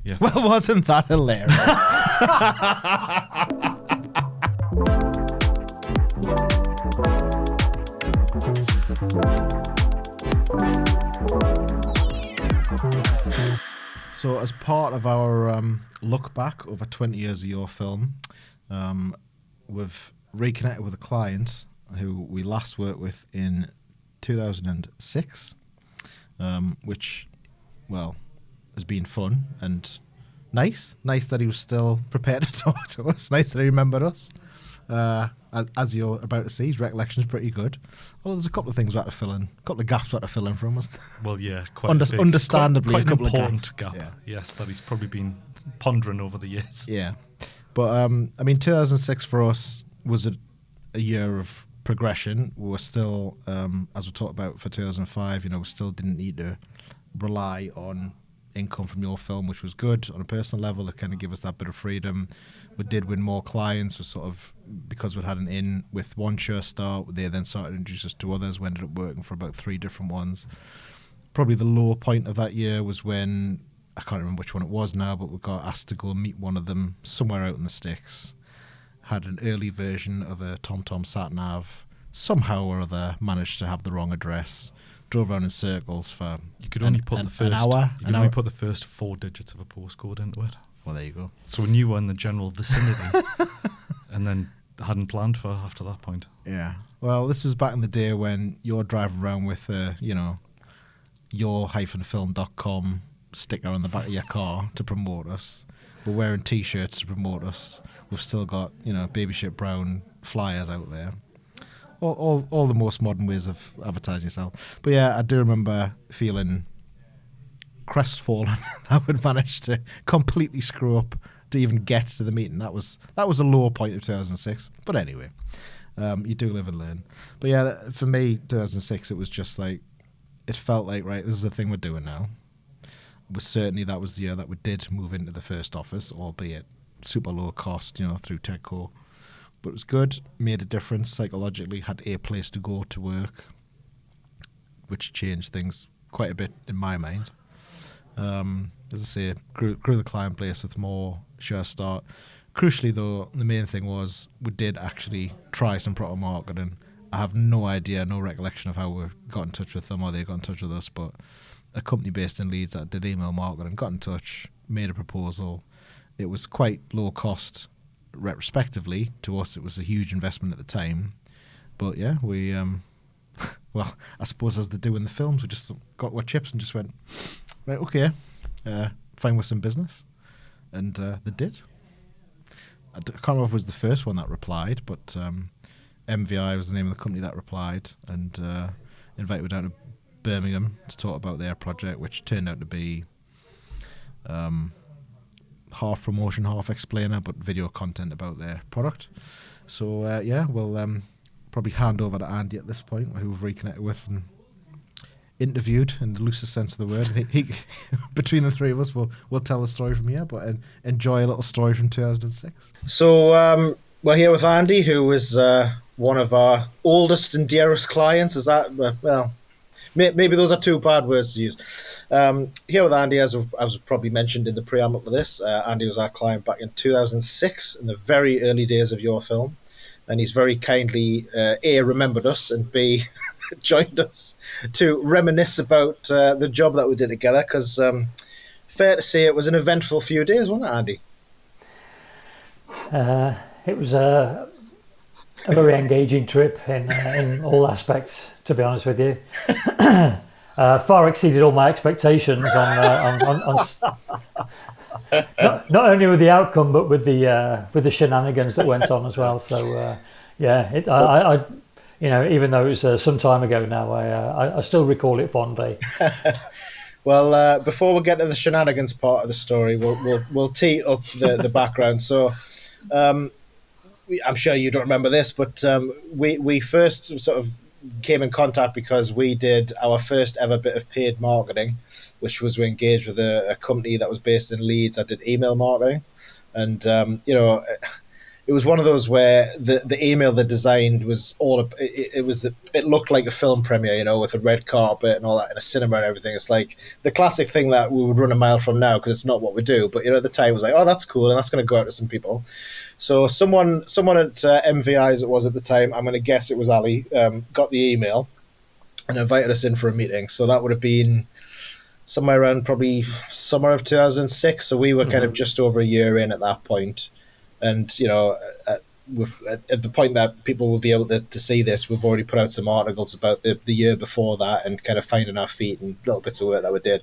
Yeah. Well, wasn't that hilarious? So, as part of our look back over 20 years of YourFilm, we've reconnected with a client who we last worked with in 2006, which, well, has been fun and nice. Nice that he was still prepared to talk to us. Nice that he remembered us. As you're about to see, his recollection is pretty good. Although there's a couple of things we had to fill in, a couple of gaps we had to fill in from us. Well, yeah, quite a big, understandably, quite a couple an important of gaps. gap. Yeah. Yes, that he's probably been pondering over the years. Yeah, but I mean, 2006 for us was a year of progression. We were still, as we talked about for 2005, we still didn't need to rely on income from YourFilm, which was good on a personal level. It kind of gave us that bit of freedom. We did win more clients. We sort of, because we'd had an in with one sure start, they then started to introduce us to others. We ended up working for about 3 different ones. Probably the low point of that year was when, I can't remember which one it was now, but we got asked to go and meet one of them somewhere out in the sticks. Had an early version of a TomTom satnav. Somehow or other managed to have the wrong address. Drove around in circles for you could only put an hour. You could only put the first 4 digits of a postcode into it. Well, there you go. So we knew we were in the general vicinity, and then hadn't planned for after that point. Yeah. Well, this was back in the day when you're driving around with your-film.com sticker on the back of your car to promote us. We're wearing T-shirts to promote us. We've still got baby shit brown flyers out there. All the most modern ways of advertising yourself. But yeah, I do remember feeling crestfallen that we'd managed to completely screw up to even get to the meeting. That was a low point of 2006. But anyway, you do live and learn. But yeah, for me, 2006, it was just like, it felt like, right, this is the thing we're doing now. Certainly that was the year that we did move into the first office, albeit super low cost, through TechCo. But it was good, made a difference psychologically, had a place to go to work, which changed things quite a bit in my mind. As I say, grew the client base with more sure start. Crucially though, the main thing was we did actually try some proper marketing. I have no idea, no recollection of how we got in touch with them or they got in touch with us, but a company based in Leeds that did email marketing got in touch, made a proposal. It was quite low cost. Retrospectively, to us, it was a huge investment at the time. But yeah, we, well, I suppose as they do in the films, we just got our chips and just went, right, okay, fine with some business. And they did. I can't remember if it was the first one that replied, but MVI was the name of the company that replied and invited me down to Birmingham to talk about their project, which turned out to be half promotion, half explainer, but video content about their product. So yeah, we'll probably hand over to Andy at this point, who we've reconnected with and interviewed in the loosest sense of the word. He between the three of us, we'll tell the story from here, but enjoy a little story from 2006. So we're here with Andy, who is one of our oldest and dearest clients. Is that, well, maybe those are too bad words to use. Here with Andy, as was probably mentioned in the preamble to this, Andy was our client back in 2006, in the very early days of YourFilm, and he's very kindly, A, remembered us, and B, joined us to reminisce about the job that we did together, because fair to say it was an eventful few days, wasn't it, Andy? It was a very engaging trip in all aspects, to be honest with you. Far exceeded all my expectations on not only with the outcome, but with the shenanigans that went on as well. So yeah, even though it was some time ago now, I still recall it fondly. Well, before we get to the shenanigans part of the story, we'll tee up the background. So, I'm sure you don't remember this, but we first sort of came in contact because we did our first ever bit of paid marketing, which was we engaged with a company that was based in Leeds that did email marketing. And, it was one of those where the email they designed was it looked like a film premiere, you know, with a red carpet and all that in a cinema and everything. It's like the classic thing that we would run a mile from now, because it's not what we do. But, you know, at the time it was like, oh, that's cool, and that's going to go out to some people. So someone at MVI, as it was at the time, I'm going to guess it was Ali, got the email and invited us in for a meeting. So that would have been somewhere around probably summer of 2006. So we were kind of just over a year in at that point. And, you know, at the point that people will be able to see this, we've already put out some articles about the year before that and kind of finding our feet and little bits of work that we did.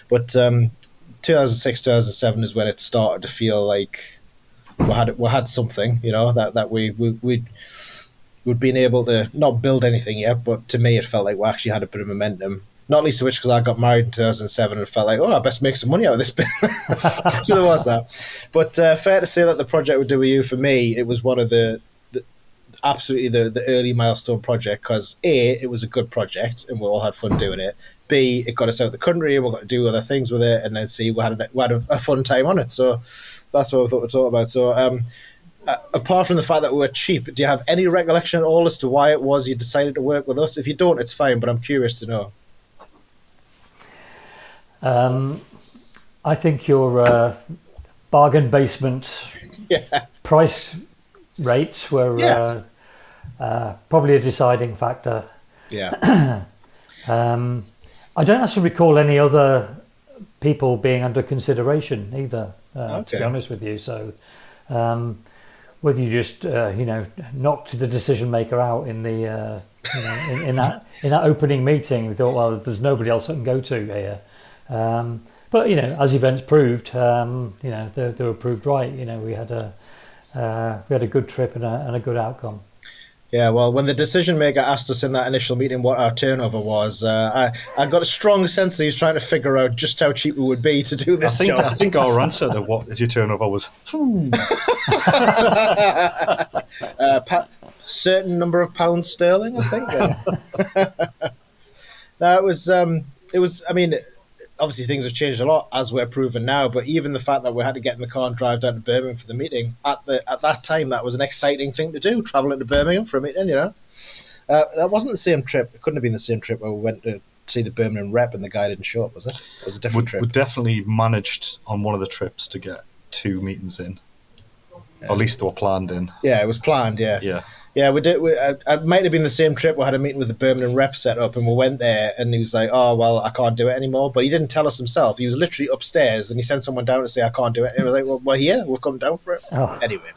But 2006, 2007 is when it started to feel like we had something, you know, that we'd been able to not build anything yet, but to me it felt like we actually had a bit of momentum. Not least of which because I got married in 2007 and felt like, oh, I best make some money out of this bit. So there was that. But fair to say that the project with Do With You, for me, it was one of the early milestone project, because A, it was a good project and we all had fun doing it. B, it got us out of the country and we got to do other things with it. And then C, we had a fun time on it. So that's what I thought we'd talk about. So apart from the fact that we were cheap, do you have any recollection at all as to why it was you decided to work with us? If you don't, it's fine, but I'm curious to know. I think your bargain basement price rates were probably a deciding factor. Yeah. I don't actually recall any other people being under consideration either, to be honest with you. So whether you just knocked the decision maker out in the in that opening meeting, we thought, well, there's nobody else I can go to here. But you know, as events proved, they were proved right. You know, we had a good trip and a good outcome. Yeah, well, when the decision maker asked us in that initial meeting what our turnover was, I got a strong sense that he was trying to figure out just how cheap it would be to do this job. I think our answer to what is your turnover was certain number of pounds sterling, I think. No, it was. I mean, obviously things have changed a lot, as we're proven now. But even the fact that we had to get in the car and drive down to Birmingham for the meeting, at that time, that was an exciting thing to do, traveling to Birmingham for a meeting. You know, that wasn't the same trip. It couldn't have been the same trip where we went to see the Birmingham rep and the guy didn't show up, was it? It was a different trip. We definitely managed on one of the trips to get 2 meetings in. Or at least they were planned in. Yeah, it was planned. Yeah, we did. It might have been the same trip. We had a meeting with the Birmingham rep set up, and we went there, and he was like, "Oh, well, I can't do it anymore." But he didn't tell us himself. He was literally upstairs, and he sent someone down to say, "I can't do it." And he was like, "Well, we're here. We'll come down for it." Oh. Anyway,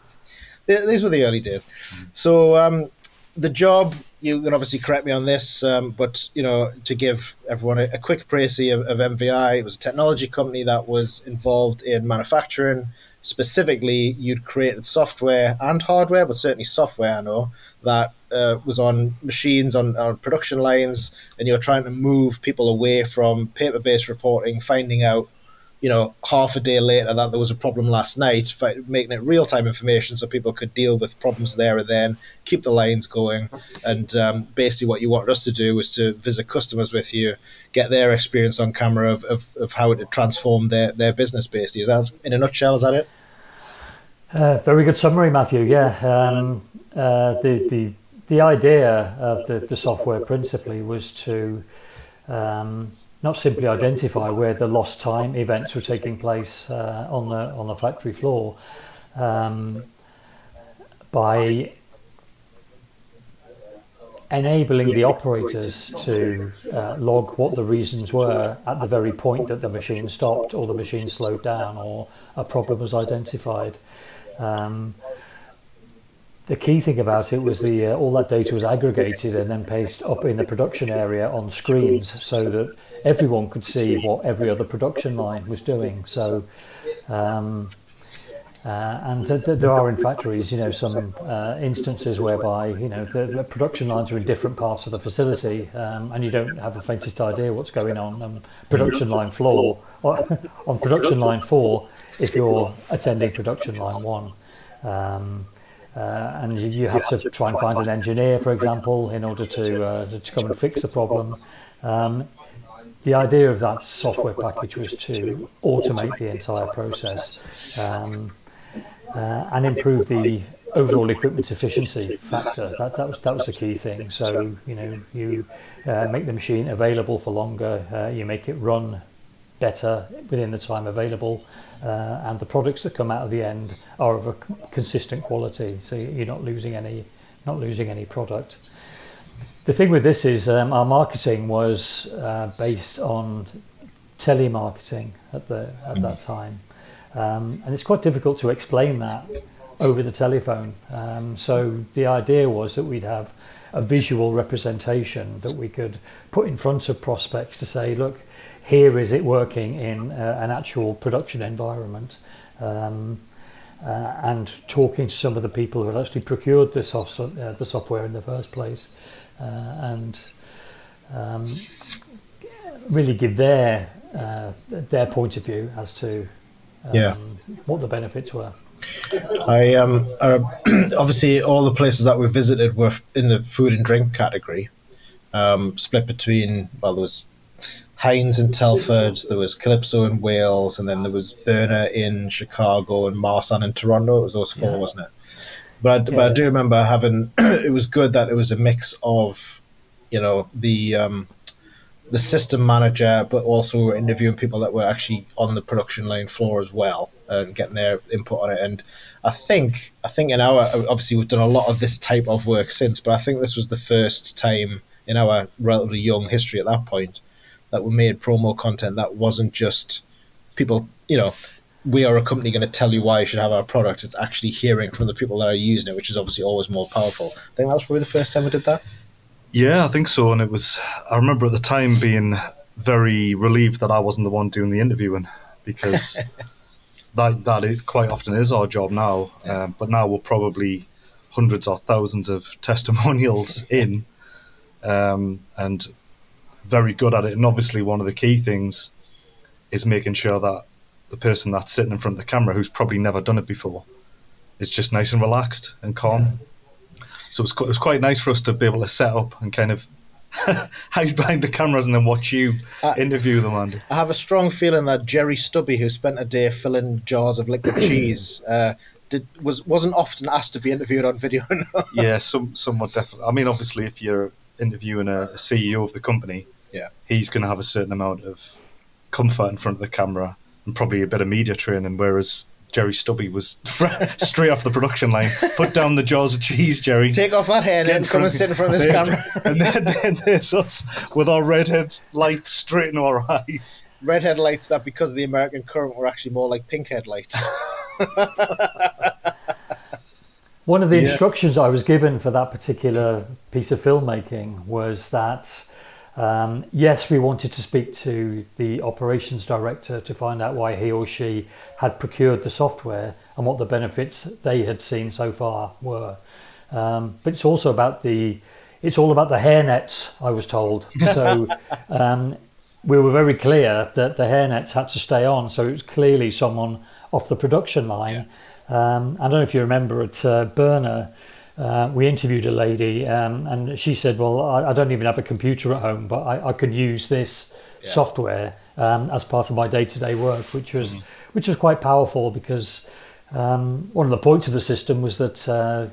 these were the early days. So the job, you can obviously correct me on this, but you know, to give everyone a quick précis of MVI, it was a technology company that was involved in manufacturing. Specifically, you'd created software and hardware, but certainly software, I know, that was on machines, on production lines, and you're trying to move people away from paper-based reporting, finding out, you know, half a day later that there was a problem last night, making it real-time information so people could deal with problems there and then, keep the lines going. And basically what you wanted us to do was to visit customers with you, get their experience on camera of how it had transformed their business, basically. Is that, in a nutshell, is that it? Very good summary, Matthew. Yeah. The idea of the software principally was to not simply identify where the lost time events were taking place on the factory floor by enabling the operators to log what the reasons were at the very point that the machine stopped or the machine slowed down or a problem was identified. The key thing about it was all that data was aggregated and then pasted up in the production area on screens so that everyone could see what every other production line was doing. So, and there are in factories, you know, some instances whereby, you know, the production lines are in different parts of the facility, and you don't have the faintest idea what's going on. Production line floor, or on production line 4, if you're attending production line 1. And you have to try and find an engineer, for example, in order to come and fix the problem. The idea of that software package was to automate the entire process and improve the overall equipment efficiency factor. That was the key thing. So you make the machine available for longer. You make it run better within the time available, and the products that come out of the end are of a consistent quality. So you're not losing any product. The thing with this is our marketing was based on telemarketing at that time, and it's quite difficult to explain that over the telephone. So the idea was that we'd have a visual representation that we could put in front of prospects to say, look, here is it working in an actual production environment, and talking to some of the people who had actually procured the software in the first place, and really give their point of view as to what the benefits were. I obviously all the places that we visited were in the food and drink category, split between, well, there was Heinz in Telford, there was Calypso in Wales, and then there was Burner in Chicago and Marsan in Toronto. It was those four, wasn't it? But I do remember having it was good that it was a mix of, the system manager, but also we were interviewing people that were actually on the production line floor as well, and getting their input on it. And I think in our, obviously we've done a lot of this type of work since, but I think this was the first time in our relatively young history at that point that we made promo content that wasn't just people, we are a company going to tell you why you should have our product. It's actually hearing from the people that are using it, which is obviously always more powerful. I think that was probably the first time we did that. Yeah, I think so. And I remember at the time being very relieved that I wasn't the one doing the interviewing, because that quite often is our job now. But now we're probably hundreds or thousands of testimonials in, and very good at it. And obviously one of the key things is making sure that the person that's sitting in front of the camera, who's probably never done it before, is just nice and relaxed and calm. Yeah. So it was quite nice for us to be able to set up and kind of hide behind the cameras and then watch you interview them, Andy. I have a strong feeling that Jerry Stubby, who spent a day filling jars of liquid cheese, wasn't often asked to be interviewed on video. Yeah, somewhat definitely. I mean, obviously, if you're interviewing a CEO of the company, he's going to have a certain amount of comfort in front of the camera and probably a bit of media training, whereas Jerry Stubby was straight off the production line. Put down the jars of cheese, Jerry. Take off that hair and come and sit in front of this camera. And then there's us with our redhead lights straight into our eyes. Redhead lights that, because of the American current, were actually more like pink headlights. One of the instructions I was given for that particular piece of filmmaking was that yes, we wanted to speak to the operations director to find out why he or she had procured the software and what the benefits they had seen so far were. But it's also about it's all about the hairnets, I was told. So we were very clear that the hairnets had to stay on. So it was clearly someone off the production line. I don't know if you remember at Burner, we interviewed a lady and she said, well, I don't even have a computer at home, but I can use this software as part of my day-to-day work, which was quite powerful, because one of the points of the system was that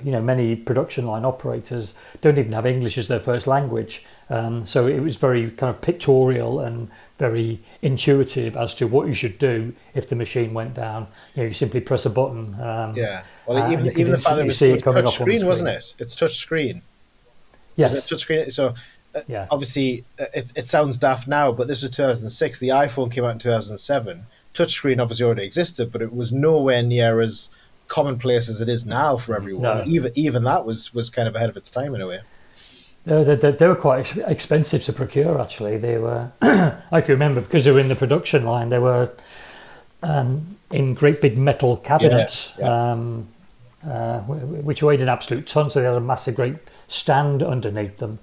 many production line operators don't even have English as their first language, so it was very kind of pictorial and very intuitive as to what you should do if the machine went down. You simply press a button. Well, even the fact that it was touch screen, wasn't it? It's touch screen. Yes. Touch screen. So obviously it sounds daft now, but this was 2006. The iPhone came out in 2007. Touchscreen obviously already existed, but it was nowhere near as commonplace as it is now for everyone. No. Even that was kind of ahead of its time in a way. They were quite expensive to procure, actually. They were, if you remember, because they were in the production line, they were in great big metal cabinets, which weighed an absolute ton, so they had a massive great stand underneath them.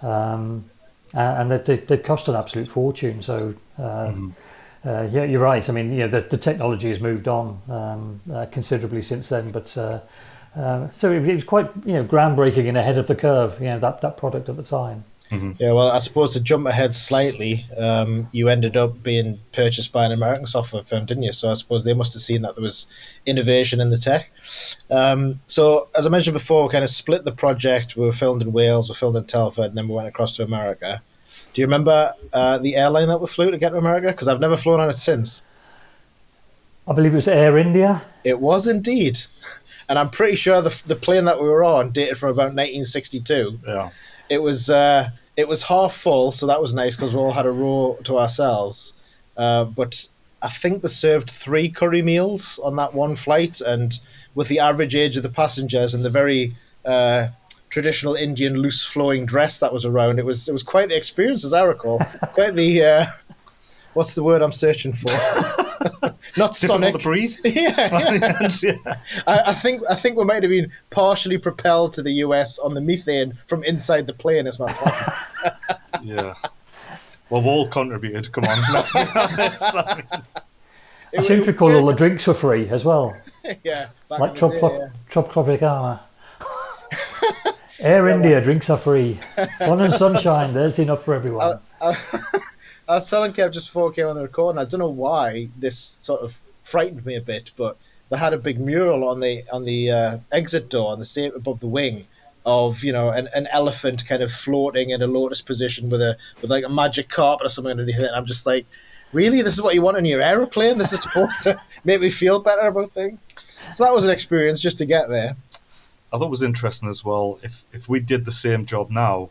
And they cost an absolute fortune. So, you're right. I mean, the technology has moved on considerably since then, but so it was quite, groundbreaking and ahead of the curve, that product at the time. Yeah, well, I suppose to jump ahead slightly, you ended up being purchased by an American software firm, didn't you? So I suppose they must have seen that there was innovation in the tech. So as I mentioned before, we kind of split the project. We were filmed in Wales, we were filmed in Telford, and then we went across to America. Do you remember the airline that we flew to get to America? Because I've never flown on it since. I believe it was Air India. It was indeed. And I'm pretty sure the plane that we were on dated from about 1962. Yeah. It was half full, so that was nice because we all had a row to ourselves. But I think they served 3 curry meals on that one flight, and with the average age of the passengers and the very traditional Indian loose flowing dress that was around, it was quite the experience, as I recall. Quite the what's the word I'm searching for? Not Sonic. To breathe. Yeah. I think we might have been partially propelled to the US on the methane from inside the plane. Is my point. Yeah. Well, we all contributed. Come on, let's be honest. I seem to recall all the drinks were free as well. Yeah. Like Tropicana. Air India, drinks are free. Fun and sunshine, there's enough for everyone. I was telling Kev just before I came on the recording, I don't know why this sort of frightened me a bit, but they had a big mural on the exit door on the same above the wing of an elephant kind of floating in a lotus position with like a magic carpet or something underneath it. And I'm just like, really, this is what you want in your aeroplane? This is supposed to make me feel better about things? So that was an experience just to get there. I thought it was interesting as well. If we did the same job now,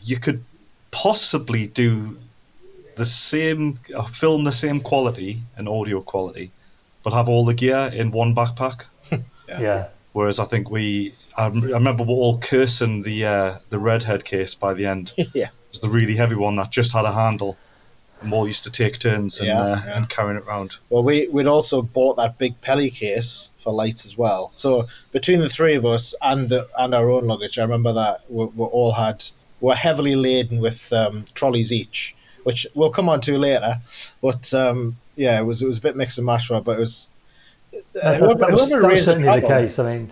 you could possibly do the same, film the same quality and audio quality, but have all the gear in one backpack. Yeah. Whereas I think I remember we're all cursing the redhead case by the end. Yeah. It was the really heavy one that just had a handle. And we all used to take turns and carrying it around. Well, we'd also bought that big Pelly case for lights as well. So between the 3 of us and our own luggage, I remember that we're heavily laden with trolleys each, which we'll come on to later. But it was a bit mix and match for it, but it was. That was certainly the case. I mean,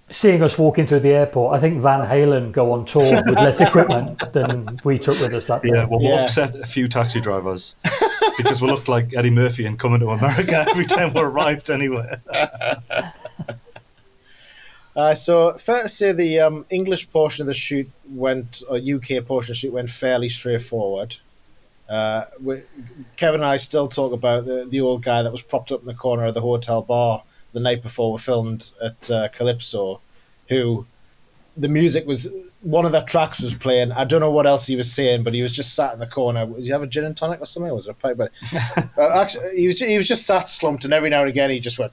seeing us walking through the airport, I think Van Halen go on tour with less equipment than we took with us that day. Yeah, well, we upset a few taxi drivers because we looked like Eddie Murphy and Coming to America every time we arrived anywhere. So fair to say the English portion of the shoot UK portion of the shoot went fairly straightforward. Kevin and I still talk about the old guy that was propped up in the corner of the hotel bar the night before we filmed at Calypso, who the music was, one of the tracks was playing. I don't know what else he was saying, but he was just sat in the corner. Did he have a gin and tonic or something? Or was it a pipe? But actually, he was just sat slumped, and every now and again he just went,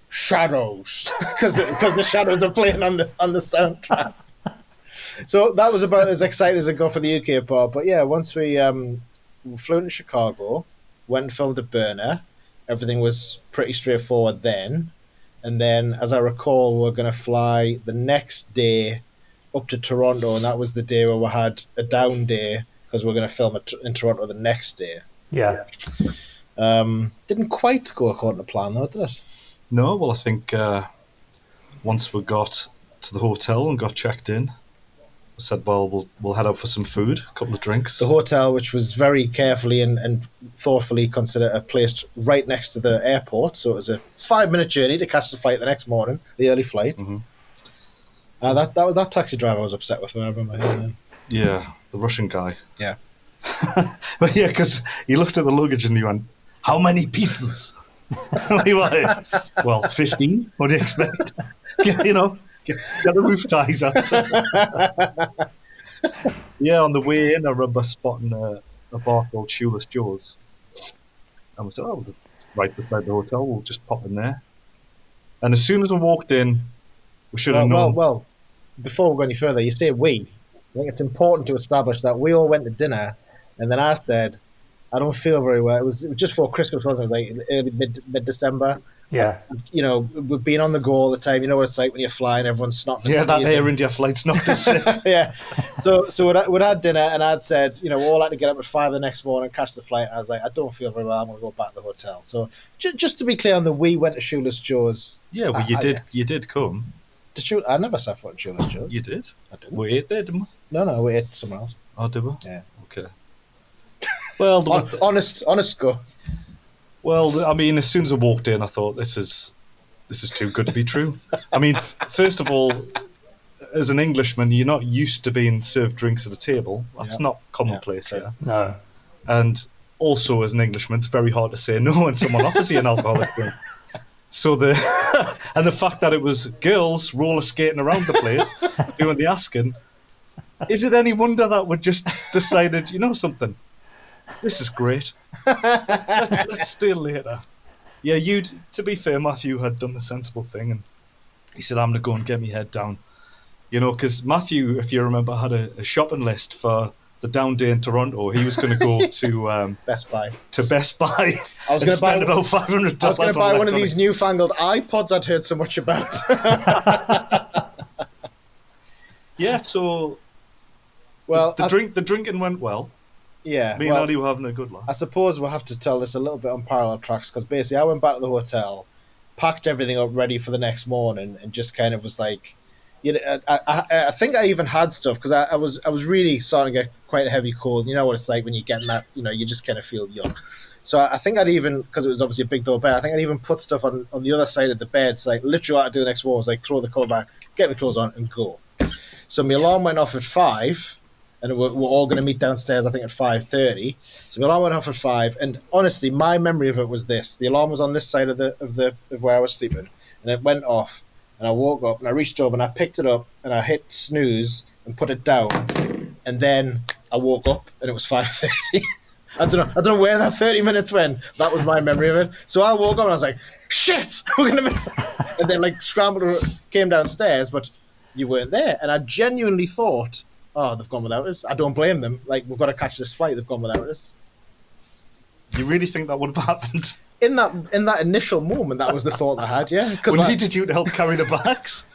"Shadows," because the shadows are playing on the soundtrack. So that was about as exciting as it got for the UK part. But yeah, once we flew into Chicago, went and filmed at Burner. Everything was pretty straightforward then. And then, as I recall, we were going to fly the next day up to Toronto, and that was the day where we had a down day because we were going to film in Toronto the next day. Yeah. Didn't quite go according to plan, though, did it? No, well, I think once we got to the hotel and got checked in, we said, well, we'll head out for some food, a couple of drinks. The hotel, which was very carefully and thoughtfully considered, placed right next to the airport, so it was a 5-minute journey to catch the flight the next morning, the early flight. Mm-hmm. That taxi driver was upset with me, I remember. Yeah, the Russian guy. Yeah. But yeah, because he looked at the luggage and he went, "How many pieces?" We went, "Well, 15. What do you expect?" Get the roof ties out. Yeah, on the way in, I remember spotting a bar called Shoeless Joe's. And we said, "Oh, it's right beside the hotel, we'll just pop in there." And as soon as we walked in, we should have known. Well, before we go any further, you say we. I think it's important to establish that we all went to dinner, and then I said, "I don't feel very well." It was just before Christmas, wasn't it? It was like early mid-December. Yeah. We've been on the go all the time. You know what it's like when you're flying, everyone's snotting. Yeah, that Air India flight's not the same. Yeah. So we'd had dinner, and I'd said, we all had to get up at 5 the next morning, catch the flight. And I was like, I don't feel very well. I'm going to go back to the hotel. So just to be clear on we went to Shoeless Joe's. Yeah, well, you did come Did you? I never set foot in Shoeless Joe's. You did? I didn't. We ate there, didn't we? No, we ate somewhere else. Oh, did we? Yeah. Okay. Well, honest go. Well, I mean, as soon as I walked in, I thought this is too good to be true. I mean, first of all, as an Englishman, you're not used to being served drinks at a table. That's not commonplace here. No. And also, as an Englishman, it's very hard to say no when someone offers you an alcoholic drink. So the fact that it was girls roller skating around the place doing the asking, is it any wonder that we just decided, you know something, this is great. Let's stay later. Yeah, to be fair, Matthew had done the sensible thing, and he said, I'm going to go and get my head down. You know, because Matthew, if you remember, had a shopping list for the down day in Toronto. He was going to go to Best Buy. I was going to buy about $500. I was going to buy one of these newfangled iPods I'd heard so much about. Yeah, so well, the drinking went well. Yeah, me and Andy were having a good laugh. I suppose we'll have to tell this a little bit on parallel tracks, because basically I went back to the hotel, packed everything up ready for the next morning, and just kind of was like, you know, I think I even had stuff, because I was really starting to get quite a heavy cold. You know what it's like when you get in that, you know, you just kind of feel young. So I think I'd even, because it was obviously a big double bed, I think I'd even put stuff on the other side of the bed. So like literally what I'd do the next morning was like throw the coat back, get my clothes on, and go. So my alarm went off at 5. And we're all going to meet downstairs, I think, at 5:30. So the alarm went off at 5. And honestly, my memory of it was this: the alarm was on this side of where I was sleeping, and it went off. And I woke up and I reached over and I picked it up and I hit snooze and put it down. And then I woke up and it was 5:30. I don't know where that 30 minutes went. That was my memory of it. So I woke up and I was like, "Shit, we're gonna miss." And then like scrambled, came downstairs, but you weren't there. And I genuinely thought, oh, they've gone without us. I don't blame them. Like, we've got to catch this flight. They've gone without us. You really think that would have happened? In that initial moment, that was the thought I had, yeah. We needed you to help carry the bags.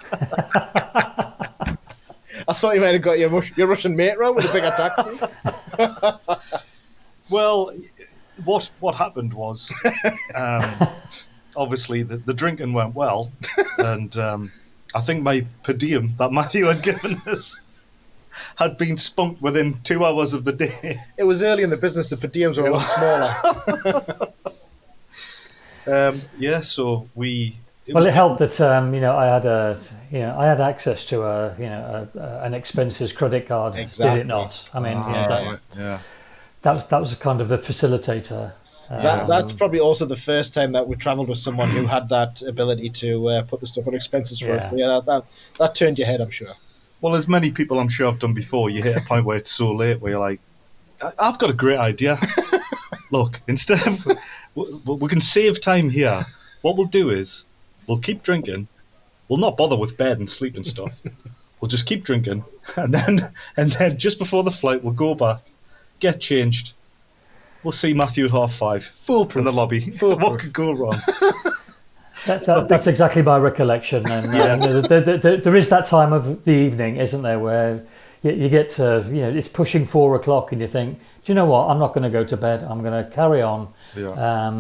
I thought you might have got your Russian mate round with a bigger taxi. Well, what happened was, obviously, the drinking went well, and I think my per diem that Matthew had given us had been spunked within 2 hours of the day. It was early in the business, the per diems were a lot smaller. Yeah, so it helped that I had access to an expenses credit card. Exactly. Did it not? I mean, that was kind of the facilitator. That's probably also the first time that we travelled with someone who had that ability to put the stuff on expenses for us. Yeah, that turned your head, I'm sure. Well, as many people I'm sure have done before, you hit a point where it's so late where you're like, I've got a great idea. Look, instead of, we can save time here. What we'll do is, we'll keep drinking. We'll not bother with bed and sleep and stuff. We'll just keep drinking. And then just before the flight, we'll go back, get changed. We'll see Matthew at 5:30. Foolproof. In the lobby. What could go wrong? That's exactly my recollection, and there is that time of the evening, isn't there, where you get to, it's pushing 4 o'clock, and you think, do you know what? I'm not going to go to bed. I'm going to carry on. Yeah.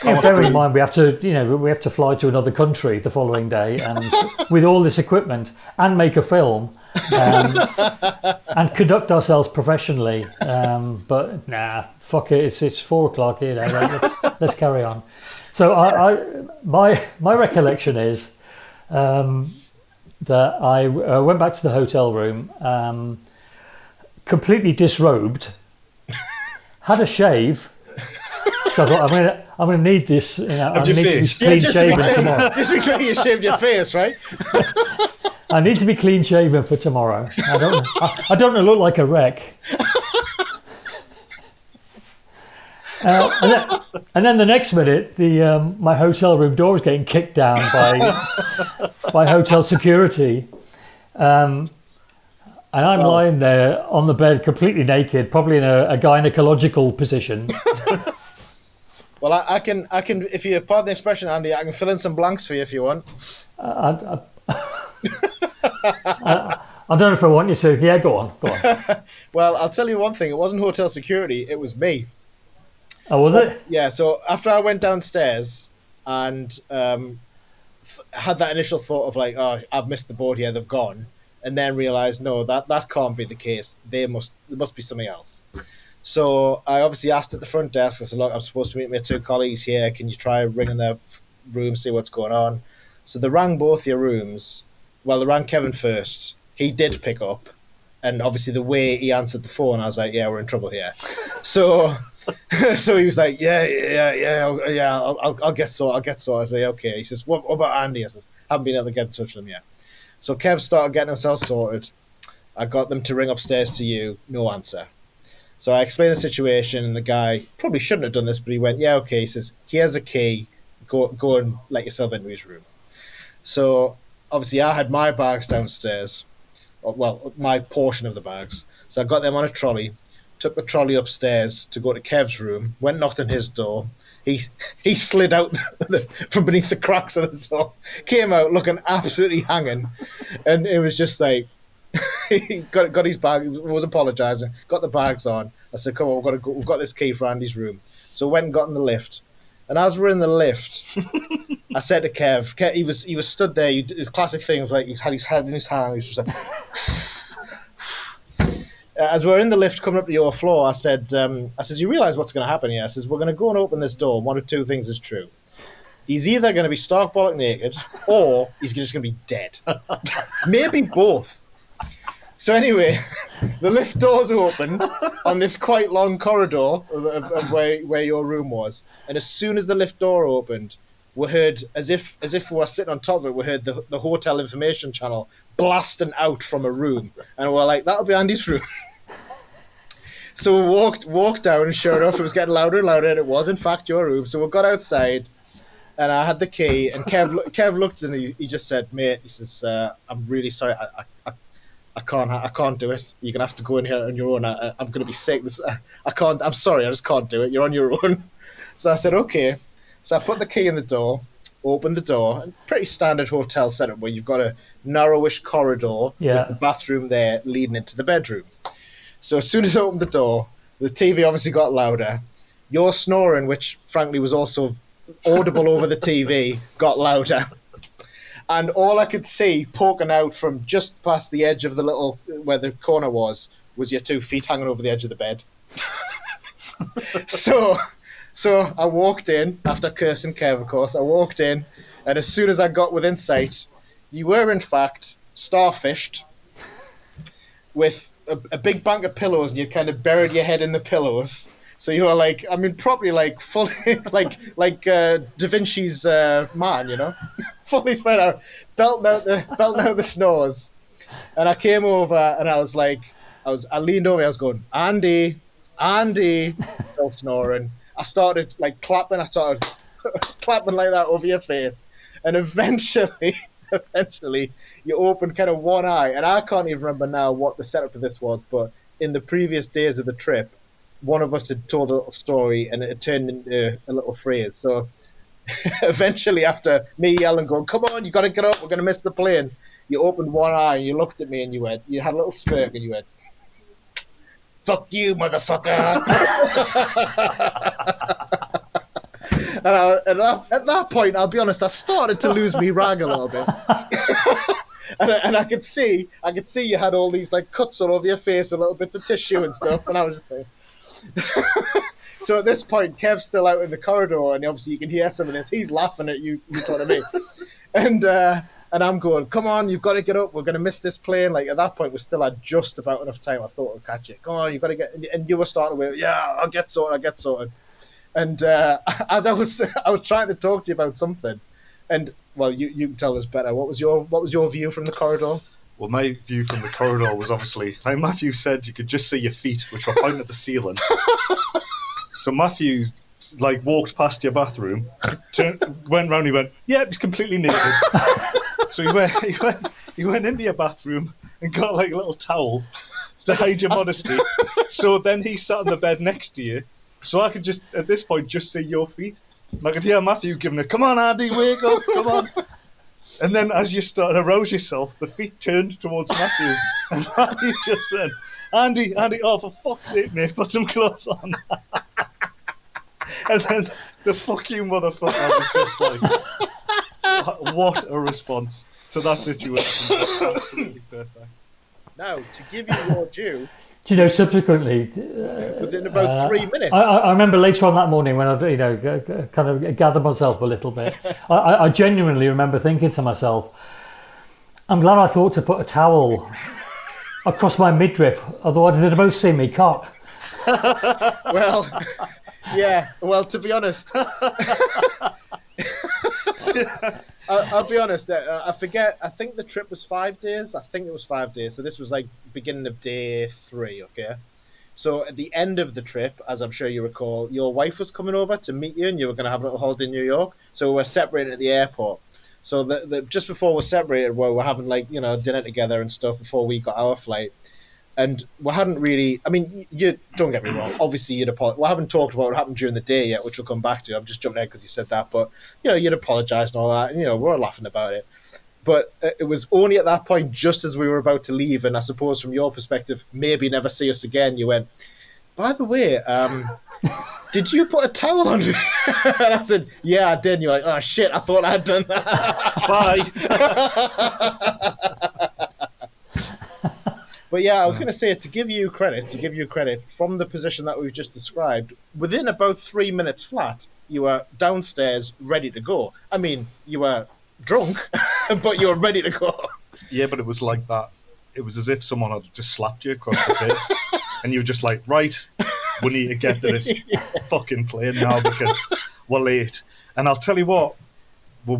Bear in mind we have to fly to another country the following day, and with all this equipment, and make a film, and conduct ourselves professionally. But nah, fuck it. It's 4 o'clock. Let's carry on. So my recollection is that I went back to the hotel room, completely disrobed, had a shave. Because I'm going to need this. I need to be clean shaven tomorrow. Just be clear you shaved your face, right? I need to be clean shaven for tomorrow. I don't want to look like a wreck. And then the next minute, my hotel room door was getting kicked down by hotel security, and I'm lying there on the bed, completely naked, probably in a gynecological position. Well, I can, if you pardon the expression, Andy, I can fill in some blanks for you if you want. I don't know if I want you to. Yeah, go on. Well, I'll tell you one thing. It wasn't hotel security. It was me. Oh, was it? Yeah, so after I went downstairs and had that initial thought of like, oh, I've missed the boat here, they've gone, and then realised, no, that can't be the case. There must be something else. So I obviously asked at the front desk. I said, look, I'm supposed to meet my 2 colleagues here. Can you try ringing their room, see what's going on? So they rang both your rooms. Well, they rang Kevin first. He did pick up, and obviously the way he answered the phone, I was like, yeah, we're in trouble here. So so he was like, yeah, I'll get sorted. I say, okay. He says, what about Andy? I says, haven't been able to get in touch with him yet. So Kev started getting himself sorted. I got them to ring upstairs to you. No answer. So I explained the situation, and the guy probably shouldn't have done this, but he went, yeah, okay. He says, here's a key. Go and let yourself into his room. So obviously I had my bags downstairs. Well, my portion of the bags. So I got them on a trolley, took the trolley upstairs to go to Kev's room, went knocked on his door. He slid out from beneath the cracks of the door, came out looking absolutely hanging, and it was just like, he got his bag, was apologising, got the bags on. I said, come on, we've got this key for Andy's room. So went and got in the lift. And as we're in the lift, I said to Kev, he was stood there. His classic thing was like he had his head in his hand. He was just like, as we're in the lift coming up to your floor, I said, you realise what's going to happen here? I says, we're going to go and open this door, and one of 2 things is true. He's either going to be stark bollock naked, or he's just going to be dead. Maybe both. So anyway, the lift doors open on this quite long corridor of where your room was, and as soon as the lift door opened, we heard, as if we were sitting on top of it, we heard the hotel information channel blasting out from a room, and we're like, that'll be Andy's room. So we walked down, and sure enough, it was getting louder and louder, and it was in fact your room. So we got outside, and I had the key, and Kev looked, and he just said, mate, he says, I'm really sorry, I can't do it. You're gonna have to go in here on your own. I'm gonna be sick. I can't. I'm sorry. I just can't do it. You're on your own. So I said, okay. So I put the key in the door, opened the door. Pretty standard hotel setup where you've got a narrowish corridor with the bathroom there leading into the bedroom. So as soon as I opened the door, the TV obviously got louder. Your snoring, which frankly was also audible over the TV, got louder. And all I could see poking out from just past the edge of the little, where the corner was your 2 feet hanging over the edge of the bed. So I walked in, after cursing Kev, of course. I walked in, and as soon as I got within sight, you were, in fact, starfished with a big bank of pillows, and you kind of buried your head in the pillows. So you were like, I mean, probably like fully, like Da Vinci's man, you know, fully spread out, belting out the snores. And I came over, and I was like, I leaned over, I was going, Andy, still snoring. I started like clapping, clapping like that over your face, and eventually, you opened kind of one eye, and I can't even remember now what the setup of this was, but in the previous days of the trip, one of us had told a little story, and it had turned into a little phrase. So eventually, after me yelling, going, come on, you got to get up, we're going to miss the plane, you opened one eye, and you looked at me, and you had a little smirk, and you went, fuck you, motherfucker. And at that point, I'll be honest, I started to lose me rag a little bit. And I could see you had all these like cuts all over your face, and little bits of tissue and stuff, and I was just like... So at this point, Kev's still out in the corridor, and obviously you can hear some of this. He's laughing at you, you know what I mean? And I'm going, come on, you've got to get up. We're going to miss this plane. Like at that point, we still had just about enough time. I thought we'd catch it. Come on, you've got to get. And you were starting with, yeah, I'll get sorted. And as I was trying to talk to you about something, and well, you can tell us better. What was your view from the corridor? Well, my view from the corridor was obviously, like Matthew said, you could just see your feet, which were pointing at the ceiling. So Matthew, like, walked past your bathroom, went round, he went, yeah, he's completely naked. So he went into your bathroom and got, like, a little towel to hide your modesty. So then he sat on the bed next to you. So I could just, at this point, just see your feet. And I could hear Matthew giving it, come on, Andy, wake up, come on. And then as you start to arouse yourself, the feet turned towards Matthew. And Matthew just said, Andy, oh, for fuck's sake, mate, put some clothes on. And then the fuck you motherfucker was just like... What a response to that situation. Absolutely perfect. Now, to give you your due, Do you know, subsequently, within about 3 minutes. I remember later on that morning when I, kind of gathered myself a little bit. I genuinely remember thinking to myself, I'm glad I thought to put a towel across my midriff, otherwise they'd both see me cock. Well, yeah. Well, to be honest, I'll be honest. I forget. I think the trip was 5 days. I think it was 5 days. So this was like beginning of day 3. Okay. So at the end of the trip, as I'm sure you recall, your wife was coming over to meet you, and you were going to have a little holiday in New York. So we were separated at the airport. So just before we're separated, we're having dinner together and stuff before we got our flight. And we hadn't really. I mean, you don't get me wrong. Obviously, you'd apologize. We haven't talked about what happened during the day yet, which we'll come back to. I'm just jumping ahead because you said that, but you'd apologized and all that, and we're laughing about it. But it was only at that point, just as we were about to leave, and I suppose from your perspective, maybe never see us again. You went, by the way, did you put a towel on me? And I said, yeah, I did. And you're like, oh shit, I thought I had done that. Bye. But yeah, I was going to say, to give you credit, from the position that we've just described, within about 3 minutes flat, you were downstairs ready to go. I mean, you were drunk, but you were ready to go. Yeah, but it was like that. It was as if someone had just slapped you across the face, and you were just like, right, we need to get to this fucking plane now because we're late. And I'll tell you what, we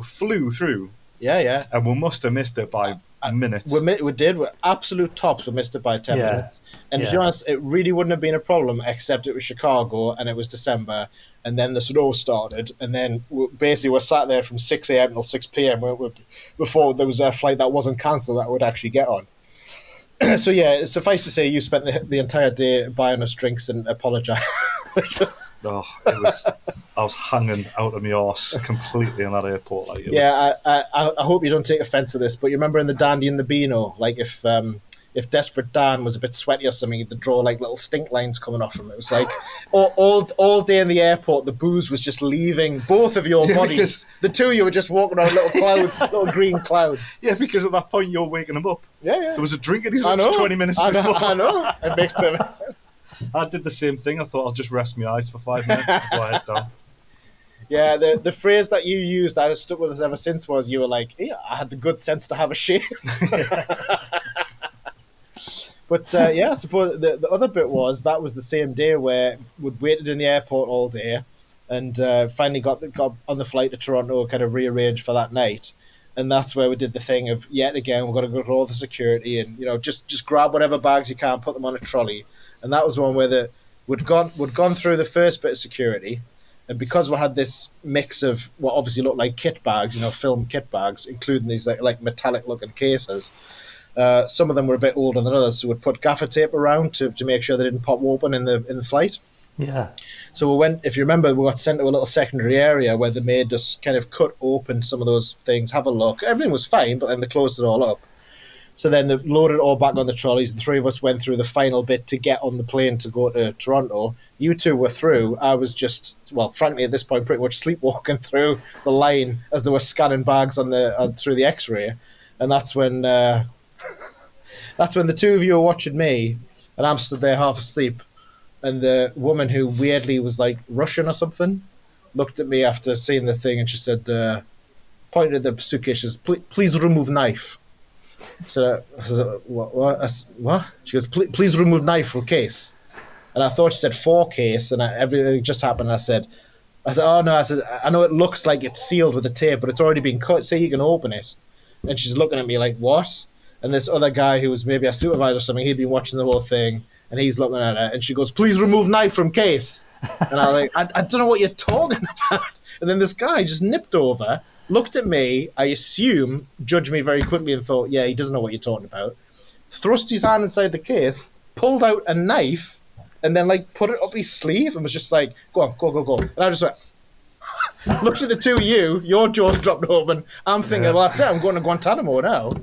flew through. Yeah. And we must have missed it by minutes. We did. We're absolute tops. We missed it by 10 minutes. And to be honest, it really wouldn't have been a problem, except it was Chicago and it was December, and then the snow started, and then we're sat there from 6 a.m. till 6 p.m. before there was a flight that wasn't cancelled that would actually get on. So yeah, suffice to say, you spent the entire day buying us drinks and apologising. I was hanging out of my arse completely in that airport. I hope you don't take offence to this, but you remember in the Dandy and the Beano, like if Desperate Dan was a bit sweaty or something, he'd draw like little stink lines coming off him. It was like all day in the airport, the booze was just leaving both of your bodies. The two of you were just walking around little clouds, little green clouds. Yeah, because at that point you're waking him up. Yeah. There was a drink in his lips 20 minutes before. I know. It makes perfect sense. I did the same thing. I thought I'll just rest my eyes for 5 minutes before I head down. Yeah, the phrase that you used that has stuck with us ever since was, you were like, yeah, I had the good sense to have a shave. But I suppose the other bit was that was the same day where we'd waited in the airport all day and finally got on the flight to Toronto, kind of rearranged for that night. And that's where we did the thing of, yet again, we've got to go through all the security and, just grab whatever bags you can, put them on a trolley. And that was one where we'd gone through the first bit of security. And because we had this mix of what obviously looked like kit bags, film kit bags, including these like metallic looking cases, some of them were a bit older than others, so we'd put gaffer tape around to make sure they didn't pop open in the flight. Yeah. So we went, if you remember, we got sent to a little secondary area where they made us kind of cut open some of those things, have a look. Everything was fine, but then they closed it all up. So then they loaded it all back on the trolleys. The three of us went through the final bit to get on the plane to go to Toronto. You two were through. I was just, frankly, at this point, pretty much sleepwalking through the line as they were scanning bags through the X-ray. And that's when the two of you were watching me, and I'm stood there half asleep. And the woman who weirdly was like Russian or something looked at me after seeing the thing, and she said, pointed at the suitcase, she says, please remove knife. So I said, what? She goes, please remove knife from case. And I thought she said for case, and everything just happened. I said, oh no, I know it looks like it's sealed with a tape, but it's already been cut, so you can open it. And she's looking at me like, what? And this other guy who was maybe a supervisor or something, he'd been watching the whole thing, and he's looking at her, and she goes, please remove knife from case. And I was like, I don't know what you're talking about. And then this guy just nipped over, looked at me, I assume, judged me very quickly and thought, yeah, he doesn't know what you're talking about. Thrust his hand inside the case, pulled out a knife, and then put it up his sleeve and was just like, go on, go. And I just went, looked at the two of you, your jaws dropped open. I'm thinking, well, that's it, I'm going to Guantanamo now.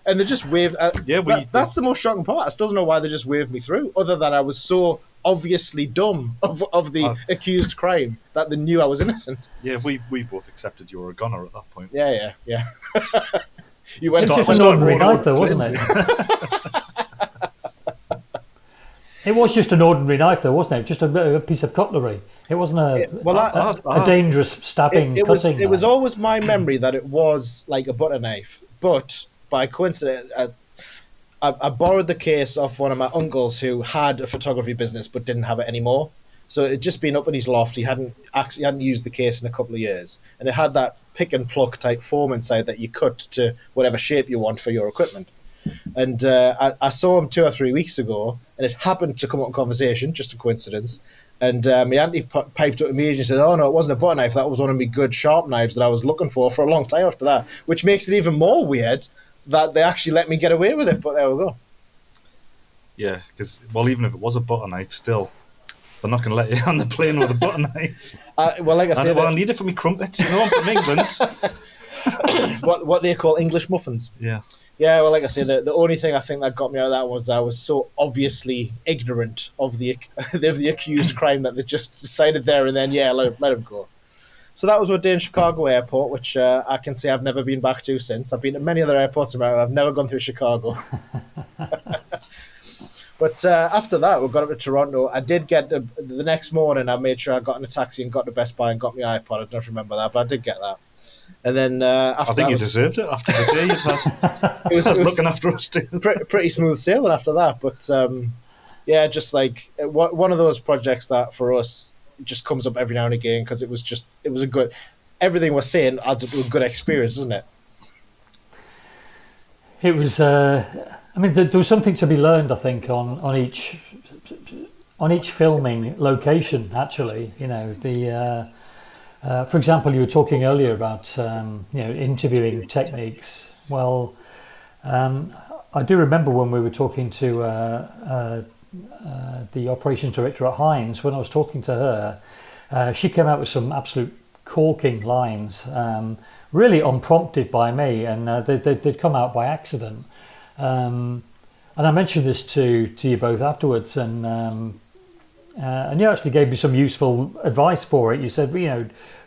And they just waved. That's the most shocking part. I still don't know why they just waved me through, other than I was so obviously dumb of the accused crime that they knew I was innocent. Yeah, we both accepted you were a gunner at that point. Yeah. It was just an ordinary knife, though, wasn't it? It was just an ordinary knife, though, wasn't it? Just a piece of cutlery. It wasn't a dangerous stabbing, cutting. It was always my memory that it was like a butter knife, but by coincidence, I borrowed the case off one of my uncles who had a photography business but didn't have it anymore. So it'd just been up in his loft. He hadn't used the case in a couple of years, and it had that pick and pluck type form inside that you cut to whatever shape you want for your equipment. And I saw him 2 or 3 weeks ago, and it happened to come up in conversation, just a coincidence. And my auntie piped up immediately and said, "Oh no, it wasn't a butter knife. That was one of my good sharp knives that I was looking for a long time after that." Which makes it even more weird that they actually let me get away with it. But there we go. Yeah, because even if it was a butter knife, still they're not going to let you on the plane with a butter knife. Well, like I said, I need it for me crumpets. You know, I'm from England. what they call English muffins. Yeah. Yeah, well, like I said, the only thing I think that got me out of that was I was so obviously ignorant of the accused crime that they just decided there and then, let him go. So that was what I did in Chicago Airport, which I can say I've never been back to since. I've been to many other airports in America. I've never gone through Chicago. But after that, we got up to Toronto. I did get the next morning. I made sure I got in a taxi and got to Best Buy and got my iPod. I don't remember that, but I did get that. And then after I think you deserved it after the day you'd had. It was looking after us too. Pretty smooth sailing after that. But just like one of those projects that for us just comes up every now and again because it was a good. Everything we're saying adds up to a good experience, isn't it? It was. There was something to be learned, I think, on each filming location. Actually, for example, you were talking earlier about interviewing techniques. Well, I do remember when we were talking to the operations director at Heinz. When I was talking to her, she came out with some absolute corking lines, really unprompted by me, and they'd come out by accident. And I mentioned this to you both afterwards, and you actually gave me some useful advice for it. You said,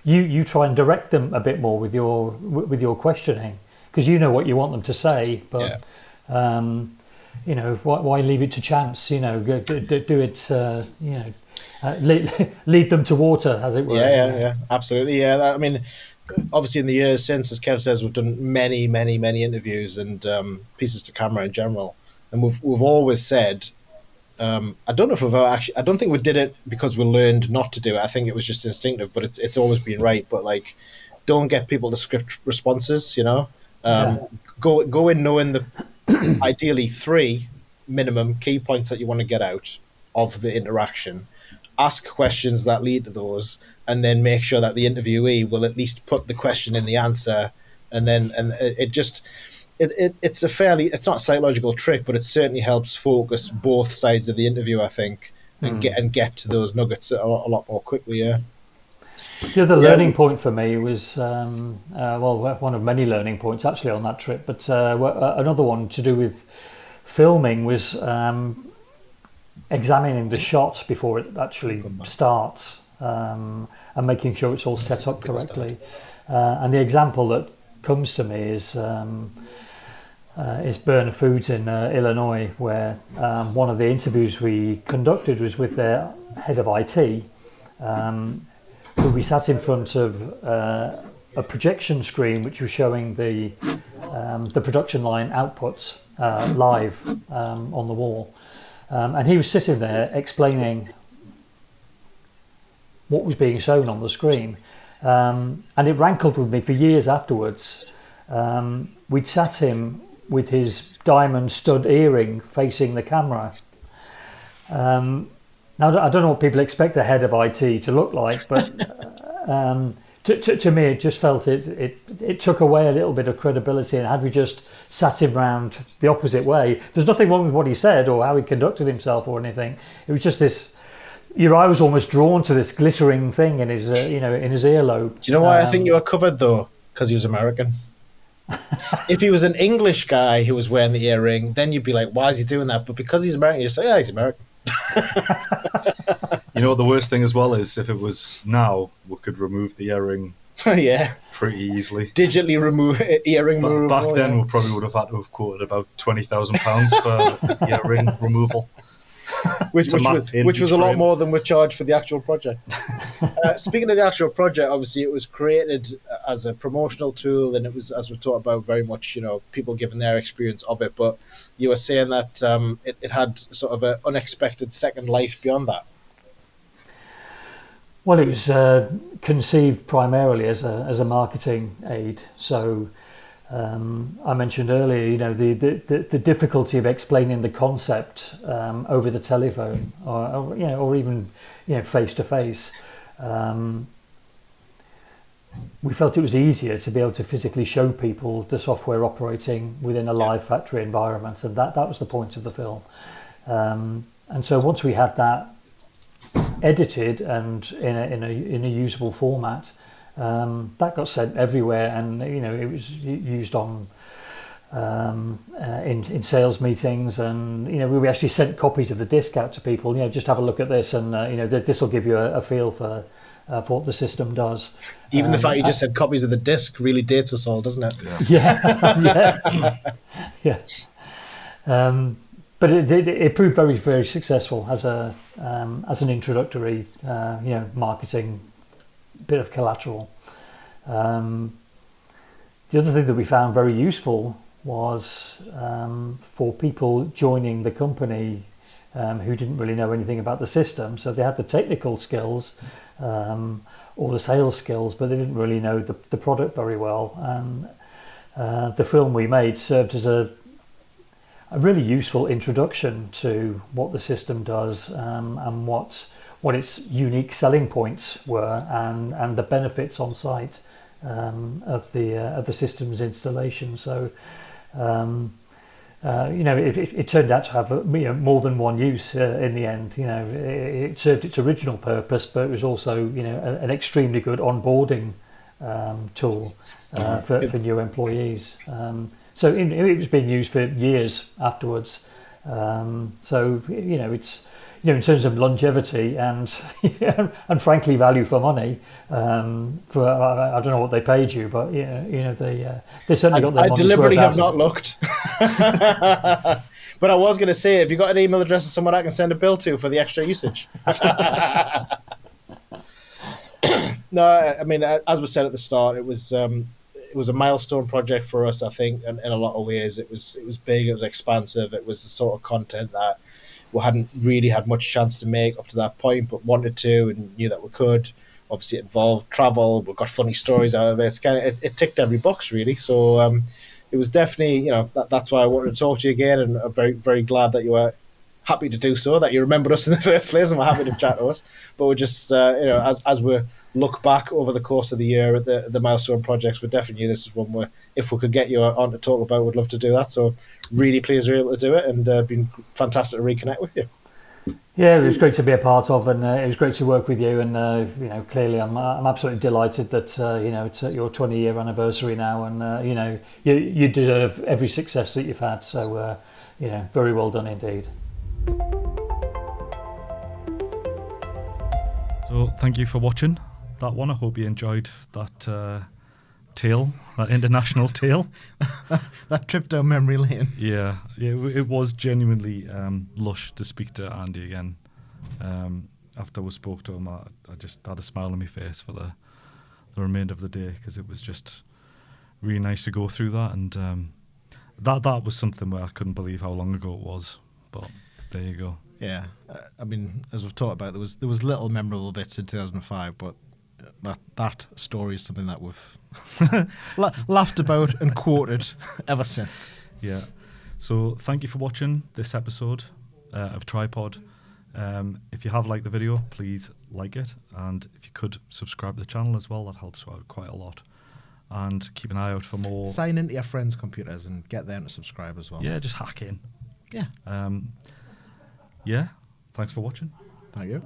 you try and direct them a bit more with your questioning, because you know what you want them to say, but why leave it to chance? Do it. Lead them to water, as it were. Yeah, absolutely. Yeah, I mean, obviously in the years since, as Kev says, we've done many interviews and pieces to camera in general, and we've always said, I don't know if I don't think we did it because we learned not to do it. I think it was just instinctive, but it's always been right. But like, don't get people to script responses. Go in knowing the ideally 3 minimum key points that you want to get out of the interaction. Ask questions that lead to those, and then make sure that the interviewee will at least put the question in the answer, and it's not a psychological trick, but it certainly helps focus both sides of the interview, I think, and get to those nuggets a lot more quickly. Yeah. The other learning point for me was one of many learning points actually on that trip, but another one to do with filming was examining the shot before it actually starts, and making sure it's all set up correctly. And the example that comes to me is Burner Foods in Illinois, where one of the interviews we conducted was with their head of IT, who we sat in front of a projection screen which was showing the production line outputs live on the wall. And he was sitting there explaining what was being shown on the screen. And it rankled with me for years afterwards. We'd sat him with his diamond stud earring facing the camera. Now, I don't know what people expect a head of IT to look like, but to me, it just felt it took away a little bit of credibility. And had we just sat him round the opposite way, there's nothing wrong with what he said or how he conducted himself or anything. It was just this. Your eye was almost drawn to this glittering thing in his, in his earlobe. Do you know why I think you were covered though? Because he was American. If he was an English guy who was wearing the earring, then you'd be like, "Why is he doing that?" But because he's American, you say, "Yeah, he's American." You know what the worst thing as well is? If it was now, we could remove the earring Yeah, pretty easily. digitally remove earring But removal. back then, yeah. we probably would have had to have quoted about £20,000 for earring removal. which to map in was each a lot frame. more than we charged for the actual project. Speaking of the actual project, obviously it was created as a promotional tool, and it was, as we talked about, very much, you know, people giving their experience of it. But you were saying that it had sort of an unexpected second life beyond that. Well, it was conceived primarily as a marketing aid. So I mentioned earlier, you know, the difficulty of explaining the concept over the telephone, or you know, or even, you know, face to face. We felt it was easier to be able to physically show people the software operating within a live factory environment, and that was the point of the film. And so once we had that edited and in a usable format, that got sent everywhere, and you know, it was used on in sales meetings, and you know, we actually sent copies of the disc out to people. You know, just have a look at this, and you know, this will give you a feel for what the system does. Even the fact you just said copies of the disc really dates us all, doesn't it? Yeah. But it proved very, very successful as an introductory, you know, marketing bit of collateral. The other thing that we found very useful was for people joining the company who didn't really know anything about the system. So they had the technical skills or the sales skills, but they didn't really know the product very well. And the film we made served as a really useful introduction to what the system does, and what its unique selling points were, and the benefits on site of the system's installation. So you know, it turned out to have you know, more than one use in the end. You know, it served its original purpose, but it was also, you know, an extremely good onboarding tool for new employees. So it was being used for years afterwards. So you know, it's, you know, in terms of longevity and and frankly value for money. For I don't know what they paid you, but you know they certainly got their money's worth. I deliberately have out not looked. But I was going to say, have you got an email address of someone I can send a bill to for the extra usage? No, I mean, as we said at the start, it was a milestone project for us, I think, and in a lot of ways. It was big, it was expansive, it was the sort of content that we hadn't really had much chance to make up to that point, but wanted to and knew that we could. Obviously, it involved travel. We got funny stories out of it. It's kind of it ticked every box really. So it was definitely, you know, that's why I wanted to talk to you again, and I'm very, very glad that you were happy to do so, that you remembered us in the first place, and we're happy to chat to us. But we're just, you know, as we look back over the course of the year at the milestone projects, we definitely knew this is one where, if we could get you on to talk about, we'd love to do that. So really pleased you're able to do it, and been fantastic to reconnect with you. Yeah, it was great to be a part of, and it was great to work with you. And you know, clearly, I'm absolutely delighted that you know, it's your 20-year anniversary now, and you know, you deserve every success that you've had. So you know, very well done indeed. So thank you for watching that one. I hope you enjoyed that tale, that international tale. That trip down memory lane. Yeah, it was genuinely lush to speak to Andy again. After we spoke to him, I just had a smile on my face for the remainder of the day, because it was just really nice to go through that, and that was something where I couldn't believe how long ago it was. But there you go. Yeah, I mean, as we've talked about, there was little memorable bits in 2005, but that story is something that we've laughed about and quoted ever since. Yeah. So thank you for watching this episode of TriPOD. If you have liked the video, please like it, and if you could subscribe to the channel as well, that helps out quite a lot. And keep an eye out for more. Sign into your friends' computers and get them to subscribe as well. Yeah, just hack in. Yeah. Yeah. Thanks for watching. Thank you.